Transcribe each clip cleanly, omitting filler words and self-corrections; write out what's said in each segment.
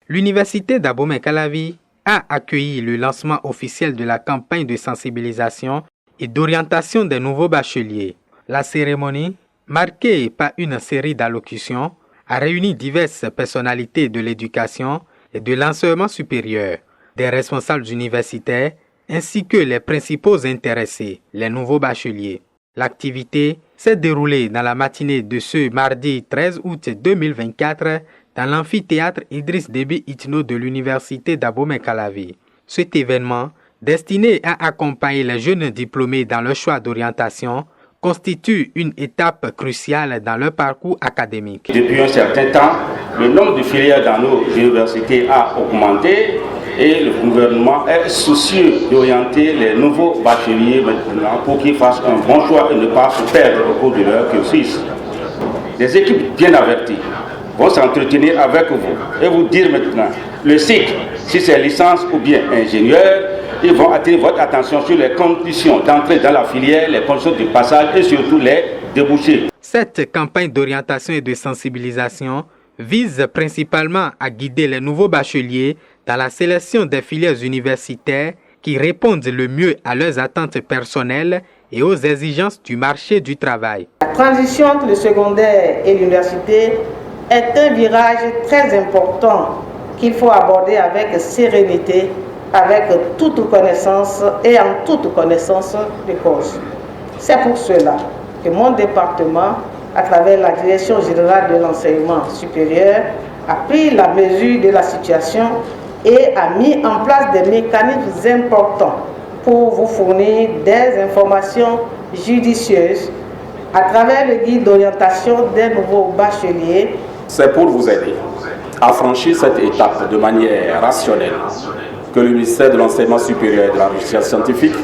L'Université d'Abomey-Calavi a accueilli le lancement officiel de la campagne de sensibilisation et d'orientation des nouveaux bacheliers. La cérémonie, marquée par une série d'allocutions, a réuni diverses personnalités de l'éducation et de l'enseignement supérieur, des responsables universitaires ainsi que les principaux intéressés, les nouveaux bacheliers. L'activité s'est déroulée dans la matinée de ce mardi 13 août 2024 dans l'amphithéâtre Idriss Déby Itno de l'Université d'Abomey-Calavi. Cet événement, destiné à accompagner les jeunes diplômés dans leur choix d'orientation, constitue une étape cruciale dans leur parcours académique. Depuis un certain temps, le nombre de filières dans nos universités a augmenté et le gouvernement est soucieux d'orienter les nouveaux bacheliers maintenant pour qu'ils fassent un bon choix et ne pas se perdre au cours de leur cursus. Des équipes bien averties vont s'entretenir avec vous et vous dire maintenant le cycle, si c'est licence ou bien ingénieur, ils vont attirer votre attention sur les conditions d'entrée dans la filière, les conditions de passage et surtout les débouchés. Cette campagne d'orientation et de sensibilisation vise principalement à guider les nouveaux bacheliers dans la sélection des filières universitaires qui répondent le mieux à leurs attentes personnelles et aux exigences du marché du travail. La transition entre le secondaire et l'université est un virage très important qu'il faut aborder avec sérénité, avec toute connaissance et en toute connaissance de cause. C'est pour cela que mon département, à travers la Direction générale de l'enseignement supérieur, a pris la mesure de la situation et a mis en place des mécanismes importants pour vous fournir des informations judicieuses à travers le guide d'orientation des nouveaux bacheliers. C'est pour vous aider à franchir cette étape de manière rationnelle que le ministère de l'Enseignement supérieur et de la Recherche scientifique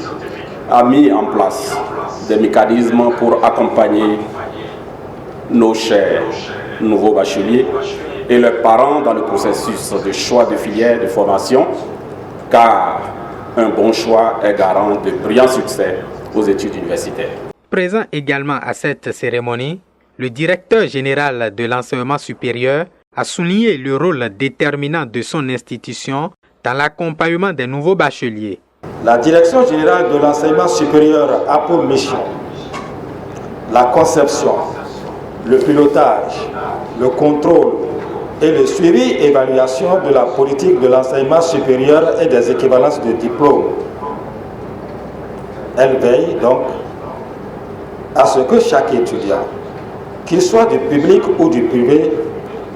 a mis en place des mécanismes pour accompagner nos chers nouveaux bacheliers et leurs parents dans le processus de choix de filière de formation, car un bon choix est garant de brillants succès aux études universitaires. Présent également à cette cérémonie, le directeur général de l'enseignement supérieur a souligné le rôle déterminant de son institution dans l'accompagnement des nouveaux bacheliers. La Direction générale de l'enseignement supérieur a pour mission la conception, le pilotage, le contrôle et le suivi et évaluation de la politique de l'enseignement supérieur et des équivalences de diplômes. Elle veille donc à ce que chaque étudiant, qu'il soit du public ou du privé,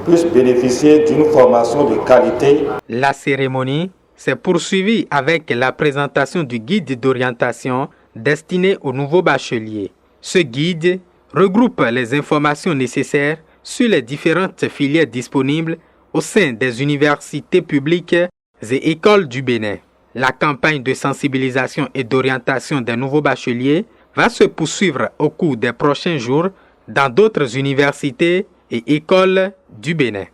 puisse bénéficier d'une formation de qualité. La cérémonie s'est poursuivie avec la présentation du guide d'orientation destiné aux nouveaux bacheliers. Ce guide regroupe les informations nécessaires sur les différentes filières disponibles au sein des universités publiques et écoles du Bénin. La campagne de sensibilisation et d'orientation des nouveaux bacheliers va se poursuivre au cours des prochains jours dans d'autres universités et écoles du Bénin.